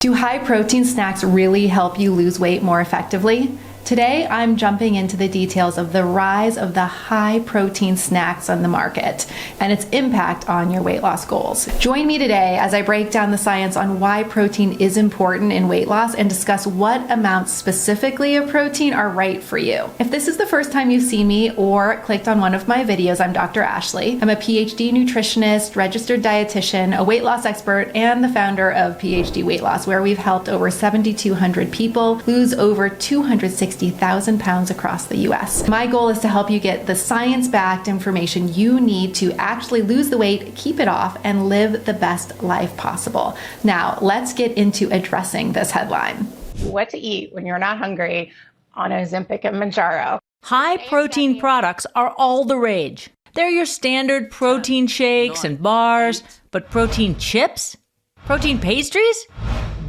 Do high protein snacks really help you lose weight more effectively? Today, I'm jumping into the details of the rise of the high protein snacks on the market and its impact on your weight loss goals. Join me today as I break down the science on why protein is important in weight loss and discuss what amounts specifically of protein are right for you. If this is the first time you've seen me or clicked on one of my videos, I'm Dr. Ashley. I'm a PhD nutritionist, registered dietitian, a weight loss expert, and the founder of PhD Weight Loss, where we've helped over 7,200 people lose over 260,000 pounds across the US. My goal is to help you get the science-backed information you need to actually lose the weight, keep it off, and live the best life possible. Now, let's get into addressing this headline. What to eat when you're not hungry on Ozempic and Mounjaro. High protein products are all the rage. They're your standard protein shakes and bars, but protein chips? Protein pastries?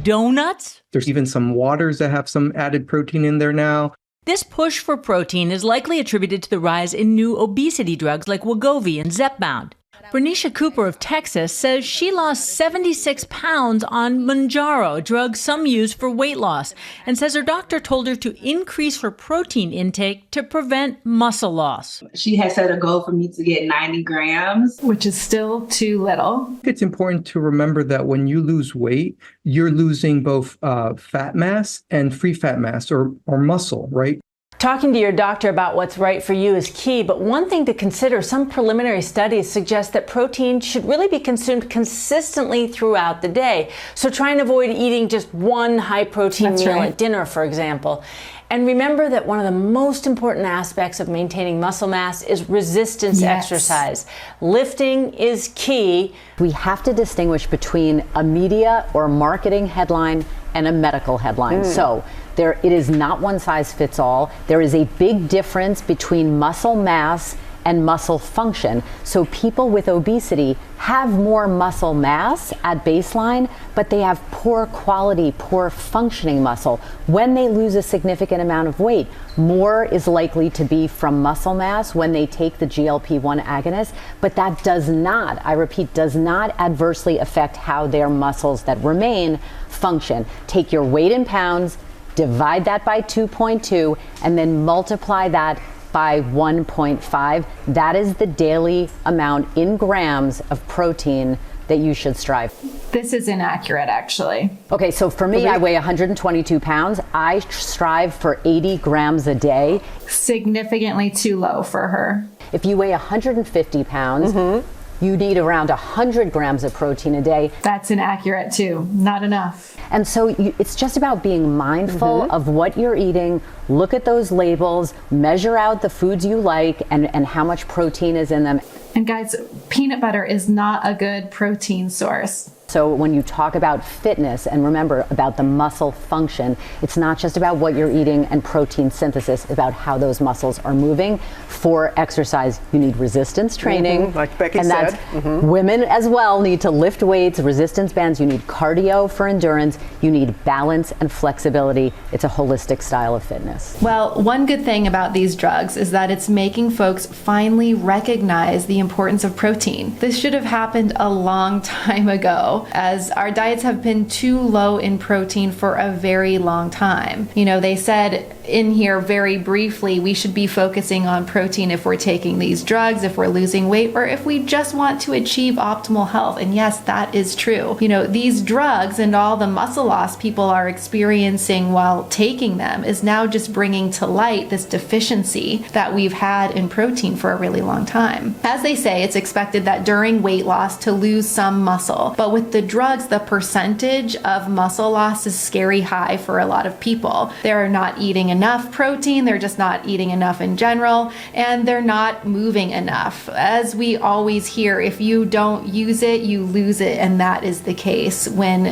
Donuts? There's even some waters that have some added protein in there now. This push for protein is likely attributed to the rise in new obesity drugs like Wegovy and Zepbound. Bernicia Cooper of Texas says she lost 76 pounds on Mounjaro, a drug some use for weight loss, and says her doctor told her to increase her protein intake to prevent muscle loss. She had set a goal for me to get 90 grams. Which is still too little. It's important to remember that when you lose weight, you're losing both fat mass and free fat mass or muscle, right? Talking to your doctor about what's right for you is key, but one thing to consider, some preliminary studies suggest that protein should really be consumed consistently throughout the day. So try and avoid eating just one high protein meal at dinner, for example. And remember that one of the most important aspects of maintaining muscle mass is resistance exercise. Lifting is key. We have to distinguish between a media or marketing headline and a medical headline. So it is not one size fits all. There is a big difference between muscle mass and muscle function. So people with obesity have more muscle mass at baseline, but they have poor quality, poor functioning muscle. When they lose a significant amount of weight, more is likely to be from muscle mass when they take the GLP-1 agonist, but that does not, I repeat, does not adversely affect how their muscles that remain function. Take your weight in pounds, divide that by 2.2, and then multiply that by 1.5. That is the daily amount in grams of protein that you should strive. This is inaccurate, actually. Okay, so for me, I weigh 122 pounds. I strive for 80 grams a day. Significantly too low for her. If you weigh 150 pounds, you need around 100 grams of protein a day. That's inaccurate too. Not enough. And so it's just about being mindful of what you're eating. Look at those labels, measure out the foods you like and how much protein is in them. And guys, peanut butter is not a good protein source. So when you talk about fitness, and remember about the muscle function, it's not just about what you're eating and protein synthesis, about how those muscles are moving. For exercise, you need resistance training. Like Becky and said. That's women as well need to lift weights, resistance bands. You need cardio for endurance. You need balance and flexibility. It's a holistic style of fitness. Well, one good thing about these drugs is that it's making folks finally recognize the importance of protein. This should have happened a long time ago, as our diets have been too low in protein for a very long time. You know, they said in here very briefly, we should be focusing on protein if we're taking these drugs, if we're losing weight, or if we just want to achieve optimal health. And yes, that is true. You know, these drugs and all the muscle loss people are experiencing while taking them is now just bringing to light this deficiency that we've had in protein for a really long time. As they say, it's expected that during weight loss to lose some muscle, but with the drugs, the percentage of muscle loss is scary high for a lot of people. They're not eating enough protein, they're just not eating enough in general, and they're not moving enough. As we always hear, if you don't use it, you lose it, and that is the case when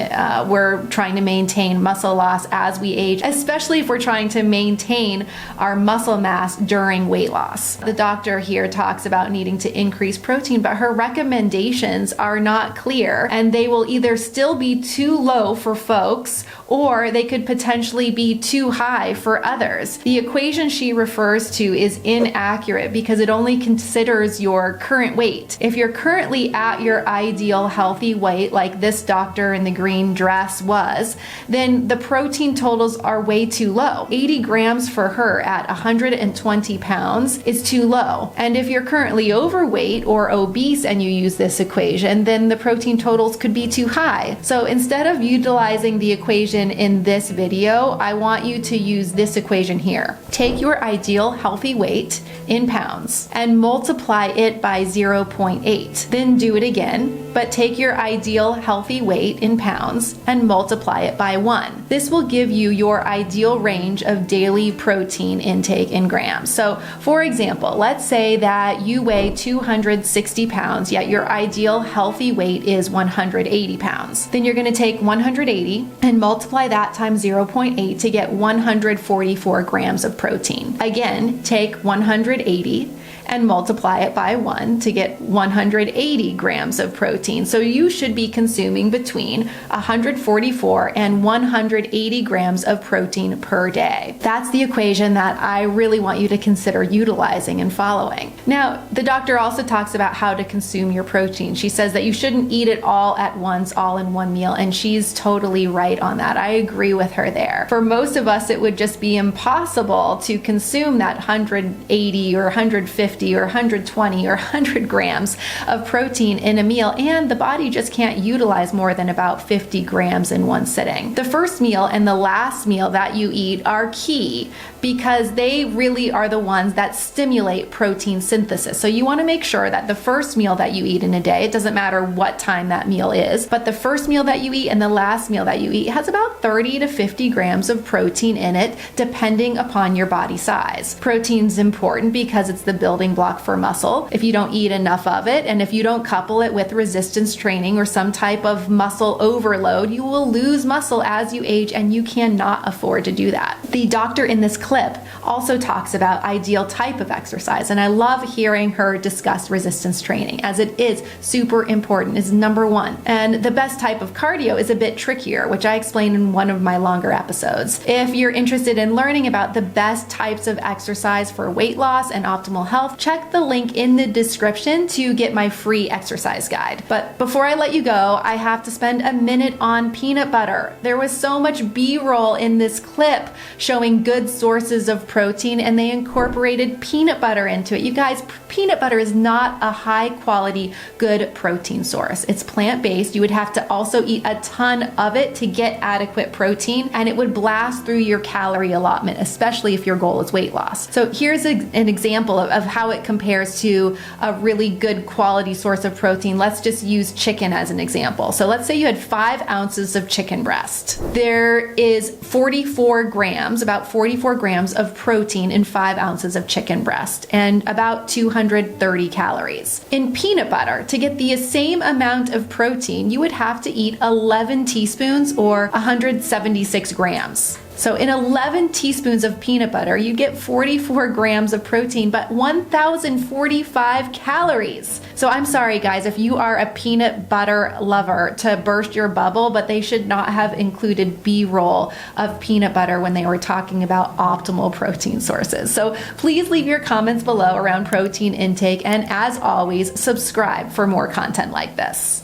we're trying to maintain muscle loss as we age, especially if we're trying to maintain our muscle mass during weight loss. The doctor here talks about needing to increase protein, but her recommendations are not clear, and they will either still be too low for folks or they could potentially be too high for others. The equation she refers to is inaccurate because it only considers your current weight. If you're currently at your ideal healthy weight, like this doctor in the green dress was, then the protein totals are way too low. 80 grams for her at 120 pounds is too low. And if you're currently overweight or obese and you use this equation, then the protein totals could be too high. So instead of utilizing the equation in this video, I want you to use this equation here. Take your ideal healthy weight in pounds and multiply it by 0.8. Then do it again, but take your ideal healthy weight in pounds and multiply it by 1. This will give you your ideal range of daily protein intake in grams. So for example, let's say that you weigh 260 pounds, yet your ideal healthy weight is 180 pounds. Then you're going to take 180 and multiply that times 0.8 to get 144 grams of protein. Again, take 180 and multiply it by 1 to get 180 grams of protein. So you should be consuming between 144 and 180 grams of protein per day. That's the equation that I really want you to consider utilizing and following. Now, the doctor also talks about how to consume your protein. She says that you shouldn't eat it all at once, all in one meal, and she's totally right on that. I agree with her there. For most of us, it would just be impossible to consume that 180 or 150 or 120 or 100 grams of protein in a meal, and the body just can't utilize more than about 50 grams in one sitting. The first meal and the last meal that you eat are key because they really are the ones that stimulate protein synthesis. So you want to make sure that the first meal that you eat in a day, it doesn't matter what time that meal is, but the first meal that you eat and the last meal that you eat has about 30 to 50 grams of protein in it, depending upon your body size. Protein's important because it's the building block for muscle. If you don't eat enough of it, and if you don't couple it with resistance training or some type of muscle overload, you will lose muscle as you age, and you cannot afford to do that. The doctor in this clip also talks about ideal type of exercise, and I love hearing her discuss resistance training, as it is super important. It's number one. And the best type of cardio is a bit trickier, which I explained in one of my longer episodes. If you're interested in learning about the best types of exercise for weight loss and optimal health, check the link in the description to get my free exercise guide. But before I let you go, I have to spend a minute on peanut butter. There was so much B-roll in this clip showing good sources of protein, and they incorporated peanut butter into it. You guys, peanut butter is not a high quality, good protein source. It's plant-based. You would have to also eat a ton of it to get adequate protein, and it would blast through your calorie allotment, especially if your goal is weight loss. So here's an example of how it compares to a really good quality source of protein. Let's just use chicken as an example. So let's say you had 5 ounces of chicken breast. There is 44 grams, about 44 grams of protein in 5 ounces of chicken breast, and about 230 calories. In peanut butter, to get the same amount of protein, you would have to eat 11 teaspoons or 176 grams. So in 11 teaspoons of peanut butter, you get 44 grams of protein, but 1,045 calories. So I'm sorry guys, if you are a peanut butter lover, to burst your bubble, but they should not have included B-roll of peanut butter when they were talking about optimal protein sources. So please leave your comments below around protein intake, and as always, subscribe for more content like this.